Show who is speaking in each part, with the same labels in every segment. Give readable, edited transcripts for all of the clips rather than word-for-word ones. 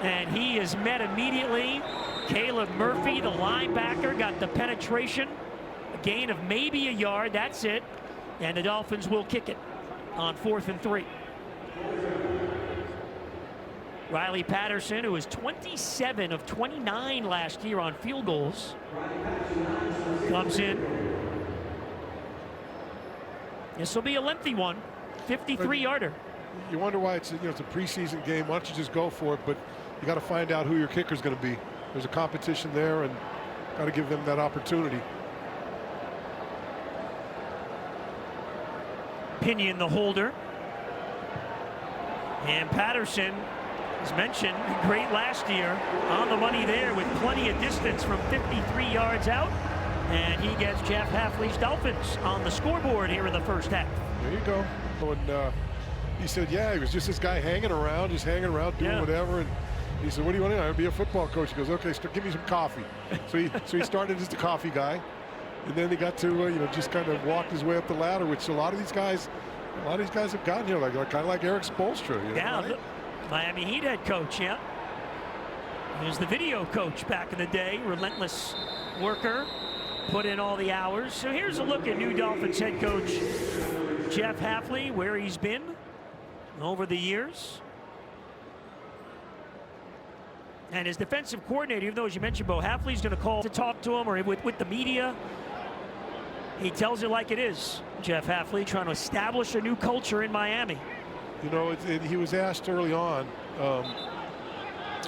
Speaker 1: And he is met immediately. Caleb Murphy, the linebacker, got the penetration. A gain of maybe a yard, that's it. And the Dolphins will kick it on 4th and 3. Riley Patterson, who was 27 of 29 last year on field goals, comes in. This will be a lengthy one, 53-yarder.
Speaker 2: You wonder why it's a preseason game. Why don't you just go for it? But you got to find out who your kicker is going to be. There's a competition there, and got to give them that opportunity.
Speaker 1: Pinion, the holder, and Patterson, as mentioned, great last year, on the money there with plenty of distance from 53 yards out. And he gets Jeff Hafley's Dolphins on the scoreboard here in the first half.
Speaker 2: There you go. And he said, yeah, he was just this guy hanging around, doing whatever. And he said, what do you want to do? I want to be a football coach. He goes, okay, give me some coffee. So he started as the coffee guy. And then he got to, just kind of walked his way up the ladder, which a lot of these guys have gotten here, kind of like Eric Spoelstra. Right?
Speaker 1: Miami Heat head coach, yeah. He was the video coach back in the day, relentless worker, put in all the hours. So here's a look at new Dolphins head coach Jeff Hafley, where he's been over the years. And his defensive coordinator, even though, as you mentioned, Bo, Hafley's going to call to talk to him or with the media. He tells it like it is. Jeff Hafley trying to establish a new culture in Miami.
Speaker 2: He was asked early on, well,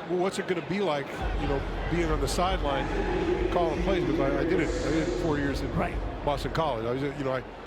Speaker 2: what's it going to be like, being on the sideline, calling plays? Because I did it 4 years in Boston College.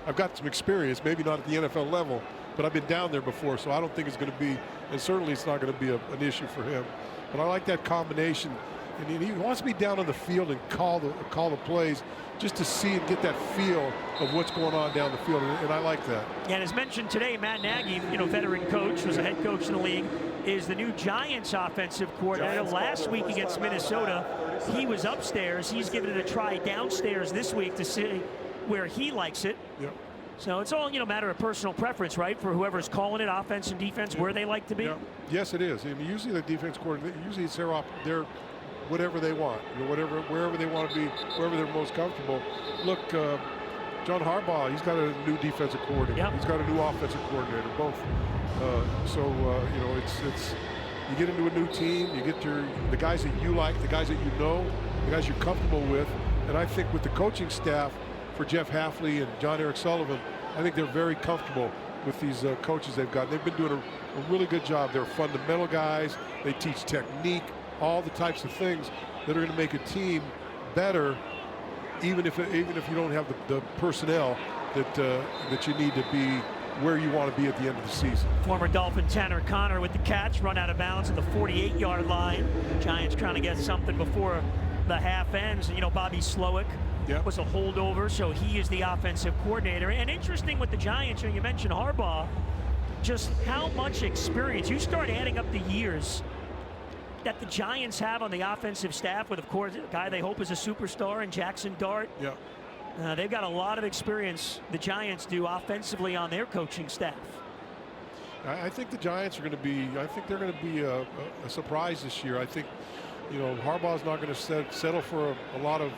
Speaker 2: I've got some experience, maybe not at the NFL level, but I've been down there before, so I don't think it's going to be, and certainly it's not going to be an issue for him. But I like that combination, and he wants to be down on the field and call the plays, just to see and get that feel of what's going on down the field, and I like that.
Speaker 1: And as mentioned today, Matt Nagy, veteran coach, was a head coach in the league, is the new Giants offensive coordinator. Last week against Minnesota, he was upstairs. He's given it a try downstairs this week to see where he likes it.
Speaker 2: Yep.
Speaker 1: So it's all matter of personal preference, right? For whoever's calling it, offense and defense, where they like to be.
Speaker 2: Yep. Yes, it is. Usually the defense coordinator, usually it's their whatever they want, wherever they want to be, wherever they're most comfortable. Look, John Harbaugh, he's got a new defensive coordinator. Yep. He's got a new offensive coordinator, both. It's you get into a new team, you get the guys that you like, the guys that the guys you're comfortable with, and I think with the coaching staff for Jeff Hafley and John Eric Sullivan, I think they're very comfortable with these coaches they've got. They've been doing a really good job. They're fundamental guys. They teach technique, all the types of things that are going to make a team better, even if you don't have the personnel that you need to be where you want to be at the end of the season.
Speaker 1: Former Dolphin Tanner Connor with the catch, run out of bounds at the 48-yard line. Giants trying to get something before the half ends. Bobby Slowick was a holdover, so he is the offensive coordinator. And interesting with the Giants, you mentioned Harbaugh, just how much experience. You start adding up the years that the Giants have on the offensive staff with, of course, a guy they hope is a superstar in Jackson Dart.
Speaker 2: Yeah.
Speaker 1: They've got a lot of experience, the Giants do, offensively on their coaching staff.
Speaker 2: I think the Giants are going to be, they're going to be a surprise this year. I think, Harbaugh's not going to settle for a lot of,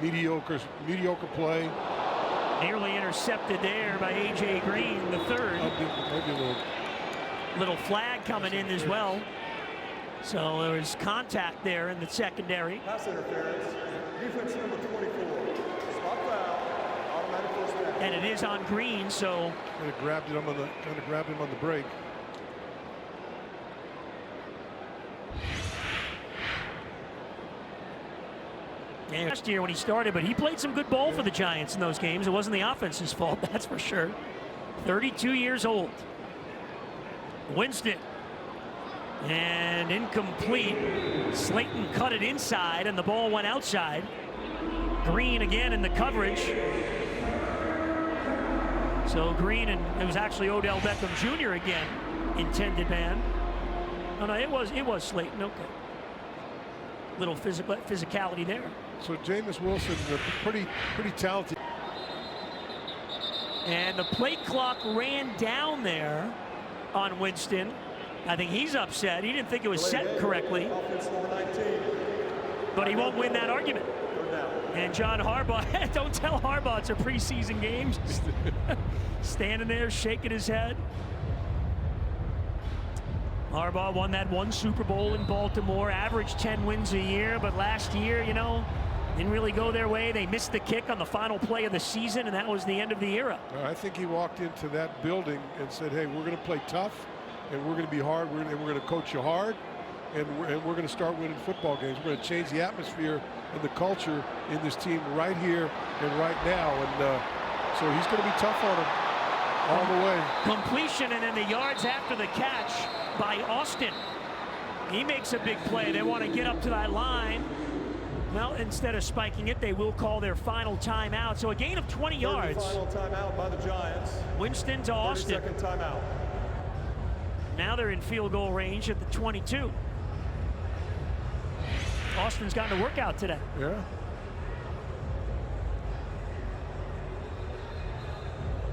Speaker 2: mediocre play.
Speaker 1: Nearly intercepted there by A.J. Green, the third.
Speaker 2: Maybe a
Speaker 1: little flag coming in as well. So there was contact there in the secondary.
Speaker 3: Pass interference. Defense number 24. Stop foul. Automatic first down.
Speaker 1: And it is on Green, so
Speaker 2: kind of grabbed him on the break.
Speaker 1: And last year when he started, but he played some good ball for the Giants in those games. It wasn't the offense's fault, that's for sure. 32 years old. Winston. And incomplete. Slayton cut it inside and the ball went outside. Green again in the coverage. So Green, and it was actually Odell Beckham Jr. again, intended man. Oh no, it was Slayton. Okay. Little physicality there.
Speaker 2: So Jameis Wilson, pretty talented.
Speaker 1: And the play clock ran down there on Winston. I think he's upset. He didn't think it was set correctly.
Speaker 3: Offense number 19.
Speaker 1: But he won't win that argument.
Speaker 3: Third down.
Speaker 1: And John Harbaugh, don't tell Harbaugh it's a preseason game. Standing there shaking his head. Harbaugh won that one Super Bowl in Baltimore, averaged 10 wins a year, but last year, you know, didn't really go their way. They missed the kick on the final play of the season, and that was the end of the era.
Speaker 2: I think he walked into that building and said, hey, we're going to play tough, and we're going to be hard, and we're going to coach you hard, and we're going to start winning football games. We're going to change the atmosphere and the culture in this team right here and right now. And so he's going to be tough on him all the way.
Speaker 1: Completion, and then the yards after the catch by Austin. He makes a big play. They want to get up to that line. Well, instead of spiking it, they will call their final timeout. So a gain of 20 yards.
Speaker 3: Final timeout by the Giants.
Speaker 1: Winston to Austin.
Speaker 3: 30-second timeout.
Speaker 1: Now they're in field goal range at the 22. Austin's gotten a workout today.
Speaker 2: Yeah.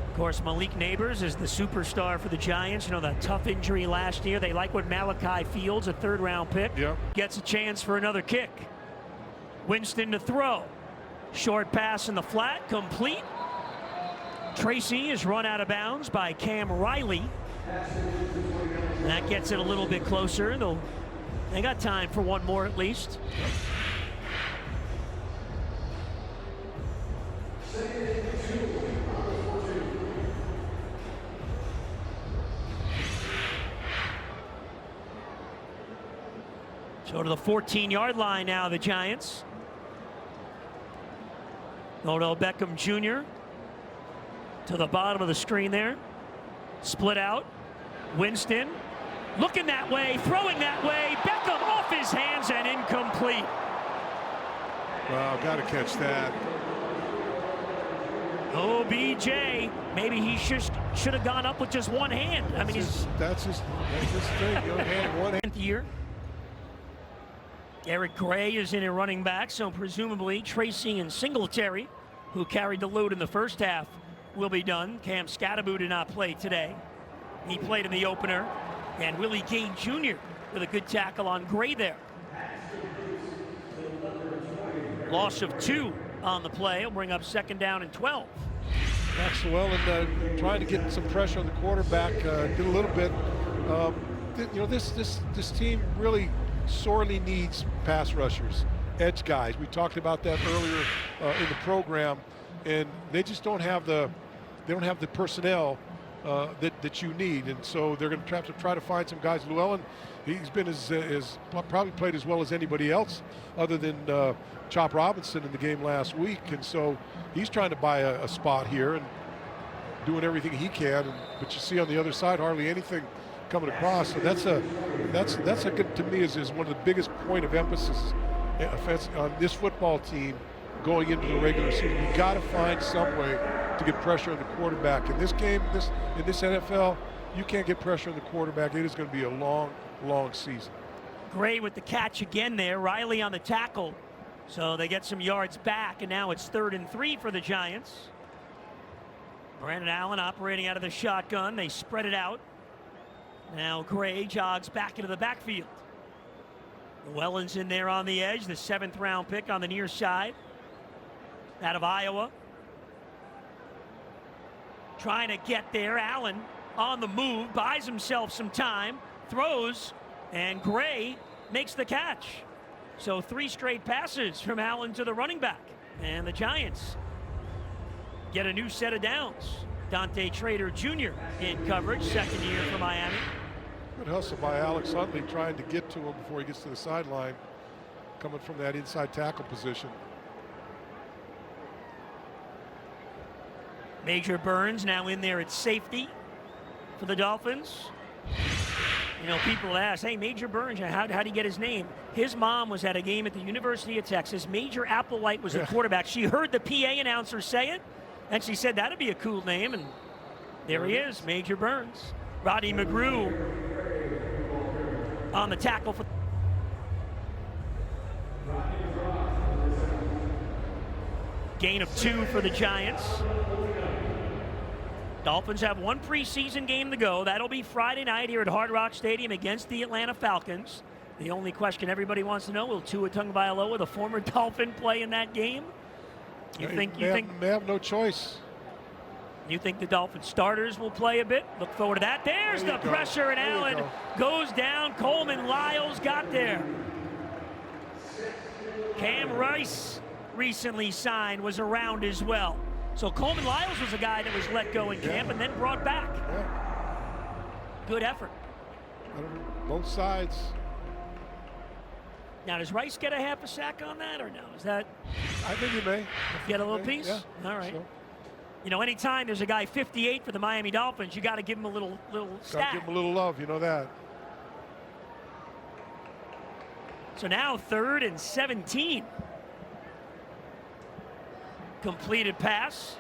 Speaker 1: Of course, Malik Neighbors is the superstar for the Giants. You know, that tough injury last year. They like what Malachi Fields, a third-round pick, gets a chance for another kick. Winston to throw. Short pass in the flat, complete. Tracy is run out of bounds by Cam Riley. That gets it a little bit closer. They got time for one more at least. So to the 14-yard line now, the Giants. Odell Beckham Jr. to the bottom of the screen there. Split out. Winston looking that way, throwing that way. Beckham off his hands and incomplete.
Speaker 2: Wow, got to catch that.
Speaker 1: OBJ, maybe he should have gone up with just one hand. I mean,
Speaker 2: that's his thing. One hand.
Speaker 1: Year. Eric Gray is in a running back, so presumably Tracy and Singletary, who carried the load in the first half, will be done. Cam Scatterbo did not play today. He played in the opener. And Willie Gay Jr. with a good tackle on Gray there. Loss of 2 on the play. Will bring up 2nd down and 12.
Speaker 2: Max Llewellyn trying to get some pressure on the quarterback. Did a little bit. You know, this team really sorely needs pass rushers, edge guys. We talked about that earlier in the program, and they just don't have the personnel that you need, and so they're going to have to try to find some guys. Llewellyn, he's been probably played as well as anybody else other than Chop Robinson in the game last week, and so he's trying to buy a spot here and doing everything he can. But you see on the other side hardly anything coming across. So that's a good, to me, is one of the biggest point of emphasis on this football team going into the regular season. You got to find some way to get pressure on the quarterback. In this game, in this NFL, you can't get pressure on the quarterback. It is going to be a long, long season.
Speaker 1: Gray with the catch again there. Riley on the tackle. So they get some yards back, and now it's 3rd and 3 for the Giants. Brandon Allen operating out of the shotgun. They spread it out. Now Gray jogs back into the backfield. Llewellyn's in there on the edge, the 7th-round pick on the near side out of Iowa. Trying to get there. Allen on the move, buys himself some time, throws, and Gray makes the catch. So 3 straight passes from Allen to the running back. And the Giants get a new set of downs. Dante Trader Jr. in coverage, 2nd year for Miami.
Speaker 2: Good hustle by Alex Huntley trying to get to him before he gets to the sideline, coming from that inside tackle position.
Speaker 1: Major Burns now in there at safety for the Dolphins. You know, people ask, hey, Major Burns, how'd he get his name? His mom was at a game at the University of Texas. Major Applewhite was the quarterback. She heard the PA announcer say it, and she said that'd be a cool name, and there he is, Major Burns. Roddy McGrew on the tackle for gain of 2 for the Giants. Dolphins have one preseason game to go. That'll be Friday night here at Hard Rock Stadium against the Atlanta Falcons. The only question everybody wants to know, will Tua Tagovailoa, the former Dolphin, play in that game? You think
Speaker 2: they have no choice.
Speaker 1: You think the Dolphin starters will play a bit? Look forward to that. There's the pressure, and Allen goes down. Coleman Lyles got there. Cam Rice recently signed, was around as well. So Coleman Lyles was a guy that was let go in camp and then brought back. Good effort.
Speaker 2: Both sides.
Speaker 1: Now, does Rice get a half a sack on that or no? Is that?
Speaker 2: I think he may.
Speaker 1: Get a little piece?
Speaker 2: Yeah.
Speaker 1: All right.
Speaker 2: So.
Speaker 1: You know, anytime there's a guy 58 for the Miami Dolphins, you got to give him a little stat.
Speaker 2: Got to give him a little love, you know that.
Speaker 1: So now 3rd and 17. Completed pass.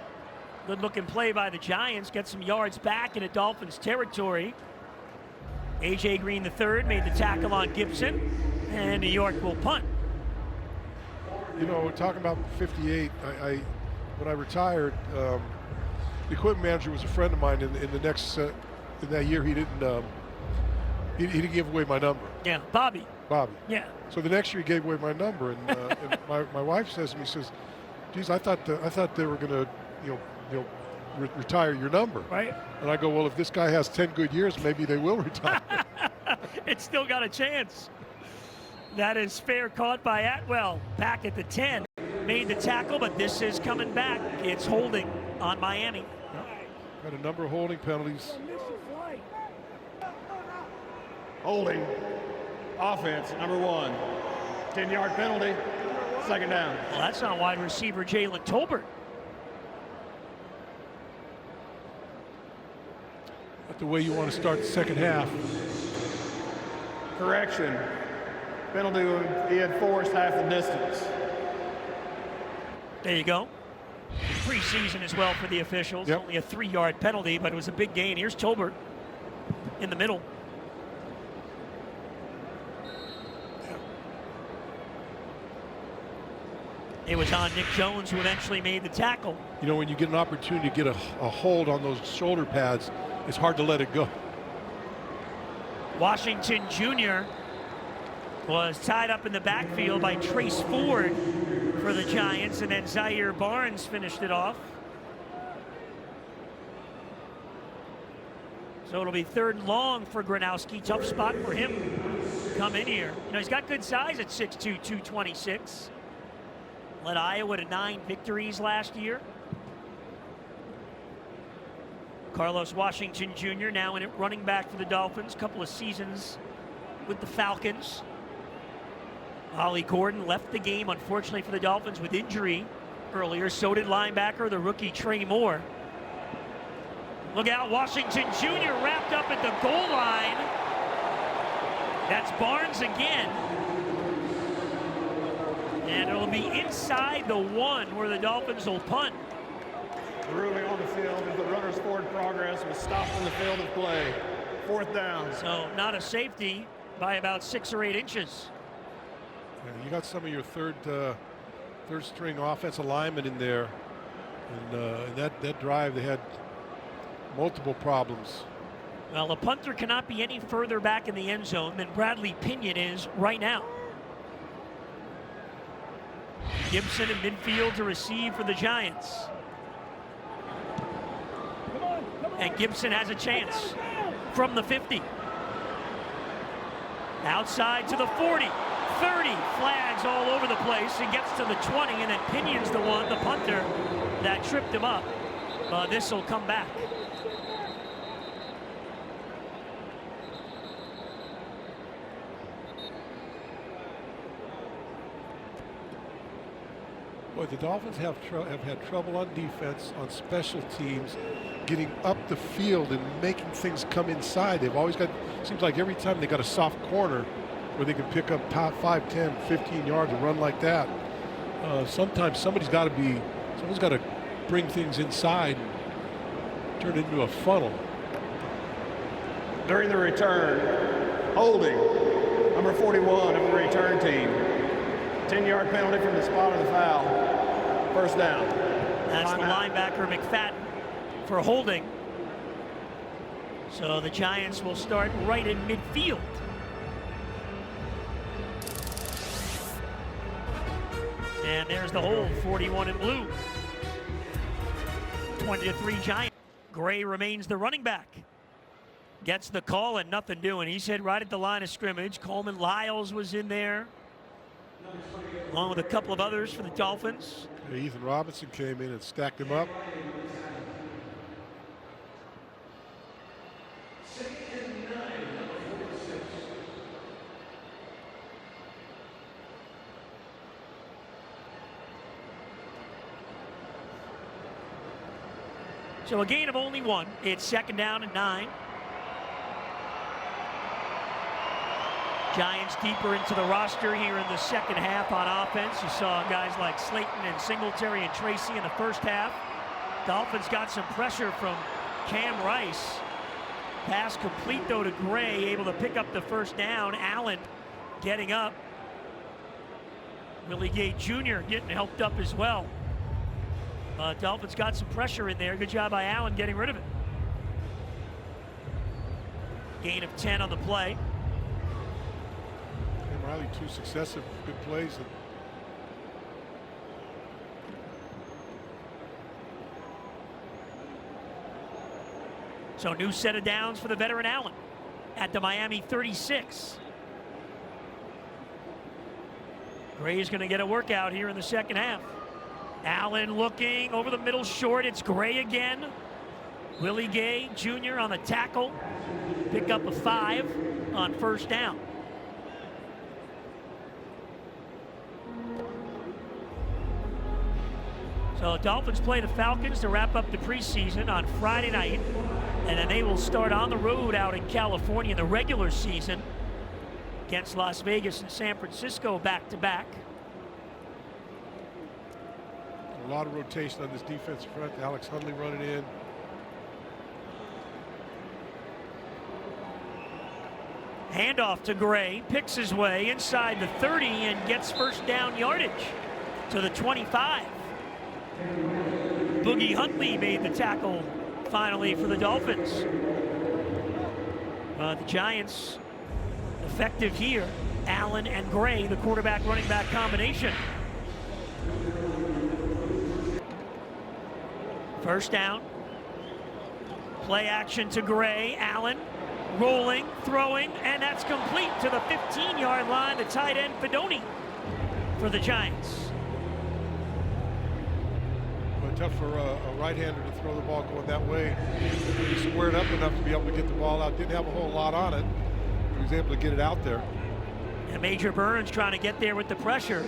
Speaker 1: Good looking play by the Giants. Get some yards back into Dolphins territory. A.J. Green III made the tackle on Gibson, and New York will punt.
Speaker 2: You know, we're talking about 58. When I retired, the equipment manager was a friend of mine. In that year, he didn't give away my number.
Speaker 1: Yeah, Bobby. Yeah.
Speaker 2: So the next year he gave away my number, and my wife says to me, says, "Geez, I thought they were going to, retire your number."
Speaker 1: Right.
Speaker 2: And I go, "Well, if this guy has 10 good years, maybe they will retire."
Speaker 1: It's still got a chance. That is fair, caught by Atwell. Back at the 10. Made the tackle, but this is coming back. It's holding on Miami.
Speaker 2: Got a number of holding penalties.
Speaker 3: Holding. Offense, number 1. 10-yard penalty. 2nd down.
Speaker 1: Well, that's on wide receiver Jalen Tolbert.
Speaker 2: Not the way you want to start the second half.
Speaker 3: Correction. Penalty, he had forced half the distance.
Speaker 1: There you go. Preseason as well for the officials.
Speaker 2: Yep.
Speaker 1: Only a 3-yard penalty, but it was a big gain. Here's Tolbert in the middle. It was on Nick Jones who eventually made the tackle.
Speaker 2: You know, when you get an opportunity to get a hold on those shoulder pads, it's hard to let it go.
Speaker 1: Washington Jr. was tied up in the backfield by Trace Ford for the Giants, and then Zaire Barnes finished it off. So it'll be 3rd and long for Gronowski. Tough spot for him to come in here. You know, he's got good size at 6'2", 226. Led Iowa to 9 victories last year. Carlos Washington Jr. now in it, running back for the Dolphins. Couple of seasons with the Falcons. Ollie Gordon left the game, unfortunately, for the Dolphins with injury earlier. So did linebacker, the rookie Trey Moore. Look out, Washington Jr. wrapped up at the goal line. That's Barnes again. And it'll be inside the 1 where the Dolphins will punt.
Speaker 3: The ruling on the field is the runner's forward progress was stopped in the field of play. 4th down.
Speaker 1: So not a safety by about 6 or 8 inches.
Speaker 2: Yeah, you got some of your third string offensive linemen in there, and that drive they had multiple problems.
Speaker 1: Well, a punter cannot be any further back in the end zone than Bradley Pinion is right now. Gibson in midfield to receive for the Giants. And Gibson has a chance from the 50. Outside to the 40, 30, flags all over the place. He gets to the 20, and then Pinion's the punter, that tripped him up. But this will come back.
Speaker 2: Boy, the Dolphins have had trouble on defense, on special teams, getting up the field and making things come inside. They've always got, seems like every time they got a soft corner where they can pick up 5, 10, 15 yards and run like that. Sometimes someone's got to bring things inside and turn it into a funnel.
Speaker 3: During the return, holding, number 41 of the return team. 10-yard penalty from the spot of the foul. 1st down.
Speaker 1: That's the linebacker McFadden for holding. So the Giants will start right in midfield. And there's the hold, 41 in blue. 20-3 Giants. Gray remains the running back. Gets the call and nothing doing. He's hit right at the line of scrimmage. Coleman Lyles was in there, along with a couple of others for the Dolphins.
Speaker 2: Ethan Robinson came in and stacked him up.
Speaker 1: So a gain of only one. It's 2nd down and 9. Giants deeper into the roster here in the second half on offense. You saw guys like Slayton and Singletary and Tracy in the first half. Dolphins got some pressure from Cam Rice. Pass complete though to Gray, able to pick up the first down. Allen getting up. Willie Gay Jr. getting helped up as well. Dolphins got some pressure in there. Good job by Allen getting rid of it. Gain of 10 on the play.
Speaker 2: And Riley, 2 successive good plays.
Speaker 1: So new set of downs for the veteran Allen at the Miami 36. Gray's going to get a workout here in the second half. Allen looking over the middle short. It's Gray again. Willie Gay Jr. on the tackle. Pick up a 5 on first down. So Dolphins play the Falcons to wrap up the preseason on Friday night. And then they will start on the road out in California in the regular season against Las Vegas and San Francisco back-to-back.
Speaker 2: A lot of rotation on this defensive front. Alex Hundley running in.
Speaker 1: Handoff to Gray, picks his way inside the 30 and gets first down yardage to the 25. Boogie Huntley made the tackle finally for the Dolphins. The Giants effective here. Allen and Gray, the quarterback running back combination. First down. Play action to Gray. Allen rolling, throwing, and that's complete to the 15-yard line. The tight end Fedoni for the Giants.
Speaker 2: Well, tough for a right-hander to throw the ball going that way. He squared up enough to be able to get the ball out. Didn't have a whole lot on it. He was able to get it out there.
Speaker 1: And Major Burns trying to get there with the pressure.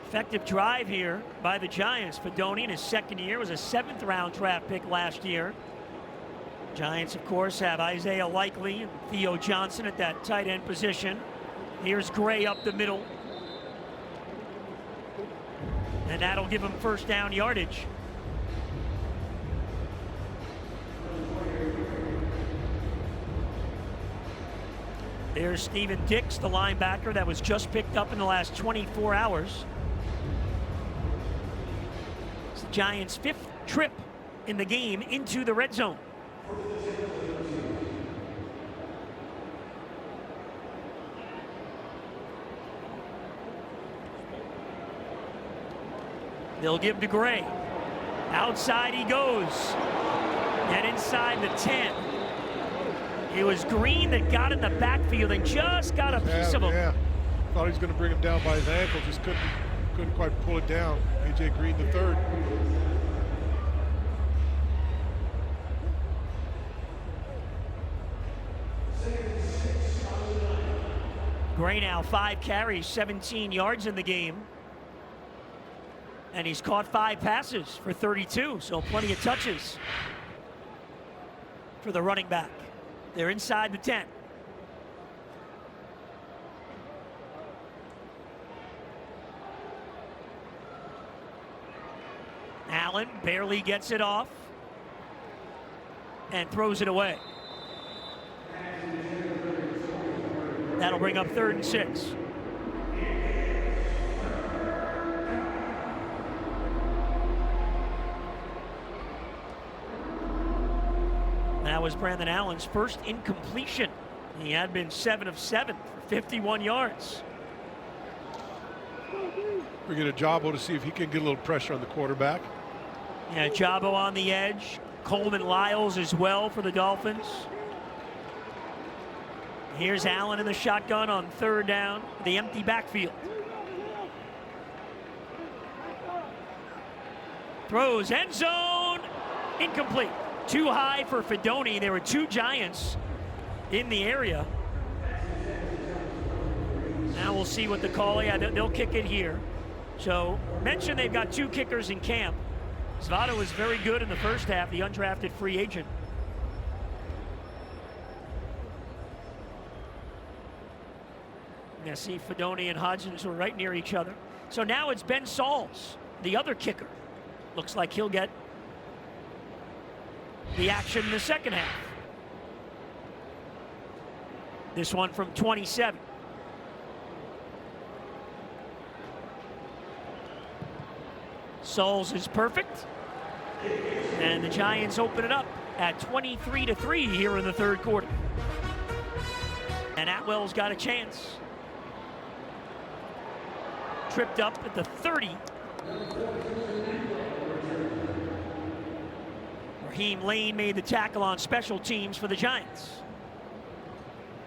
Speaker 1: Effective drive here by the Giants. Fedoni in his second year was a 7th-round draft pick last year. Giants, of course, have Isaiah Likely and Theo Johnson at that tight end position. Here's Gray up the middle. And that'll give him first down yardage. There's Steven Dix, the linebacker that was just picked up in the last 24 hours. It's the Giants' 5th trip in the game into the red zone. They'll give to Gray. Outside he goes. And inside the 10. It was Green that got in the backfield and just got a piece of him.
Speaker 2: Yeah, thought he was going to bring him down by his ankle, just couldn't quite pull it down. A.J. Green the third.
Speaker 1: Gray now 5 carries, 17 yards in the game. And he's caught 5 passes for 32, so plenty of touches for the running back. They're inside the 10. Allen barely gets it off and throws it away. That'll bring up 3rd and 6. That was Brandon Allen's first incompletion. He had been 7 of 7 for 51 yards.
Speaker 2: We're going to Jabo to see if he can get a little pressure on the quarterback.
Speaker 1: Yeah, Jabo on the edge. Coleman Lyles as well for the Dolphins. Here's Allen in the shotgun on 3rd down, the empty backfield. Throws end zone, incomplete. Too high for Fidone. There were 2 Giants in the area. Now we'll see what the call. Yeah, they'll kick it here. So mentioned they've got 2 kickers in camp. Zvada was very good in the first half, the undrafted free agent. Yeah, see Fidone and Hodgins were right near each other. So now it's Ben Sauls, the other kicker. Looks like he'll get the action in the second half. This one from 27. Sauls is perfect. And the Giants open it up at 23-3 here in the 3rd quarter. And Atwell's got a chance. Tripped up at the 30. Raheem Lane made the tackle on special teams for the Giants.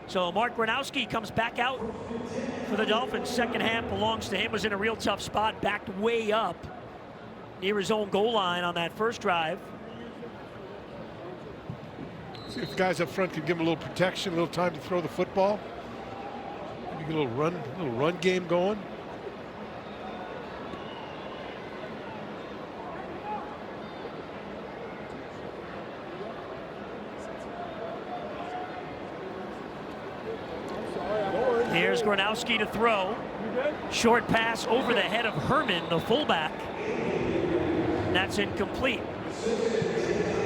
Speaker 1: So Mark Gronowski comes back out for the Dolphins. Second half belongs to him. Was in a real tough spot, backed way up near his own goal line on that first drive.
Speaker 2: See if the guys up front can give him a little protection, a little time to throw the football. Maybe get a little run game going.
Speaker 1: Here's Gronowski to throw. Short pass over the head of Herman, the fullback. That's incomplete.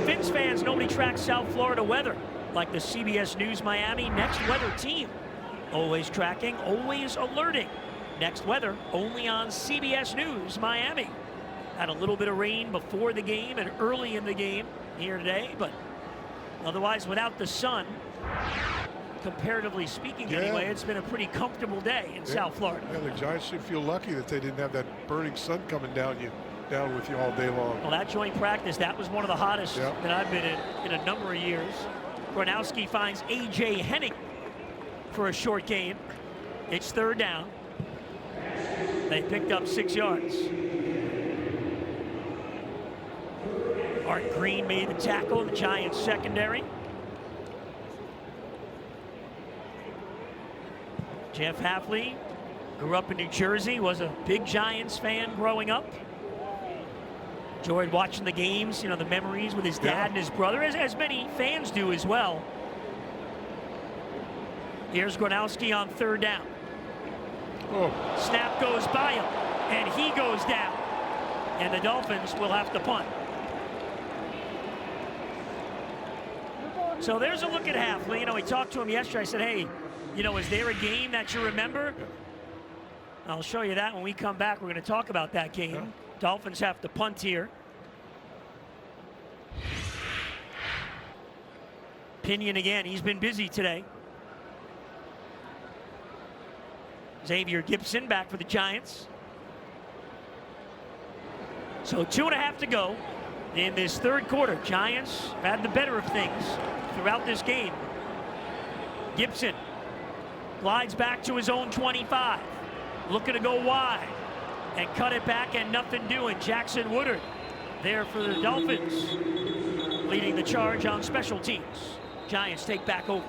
Speaker 1: Fins fans, nobody tracks South Florida weather like the CBS News Miami Next Weather team. Always tracking, always alerting. Next Weather only on CBS News Miami. Had a little bit of rain before the game and early in the game here today, but otherwise without the sun, comparatively speaking anyway, it's been a pretty comfortable day in South Florida.
Speaker 2: Yeah, the Giants should feel lucky that they didn't have that burning sun coming down with you all day long.
Speaker 1: Well, that joint practice, that was one of the hottest that I've been in a number of years. Gronowski finds A.J. Henning for a short game. It's 3rd down. They picked up 6 yards. Art Green made the tackle in the Giants secondary. Jeff Hafley grew up in New Jersey, was a big Giants fan growing up. Enjoyed watching the games, the memories with his dad and his brother, as many fans do as well. Here's Gronowski on 3rd down. Snap goes by him, and he goes down. And the Dolphins will have to punt. So there's a look at Hafley. We talked to him yesterday. I said, hey, is there a game that you remember? I'll show you that when we come back. We're going to talk about that game. Dolphins have to punt here. Pinion again. He's been busy today. Xavier Gibson back for the Giants. So 2.5 to go in this 3rd quarter. Giants have had the better of things throughout this game. Gibson glides back to his own 25. Looking to go wide and cut it back, and nothing doing. Jackson Woodard there for the Dolphins, leading the charge on special teams. Giants take back over.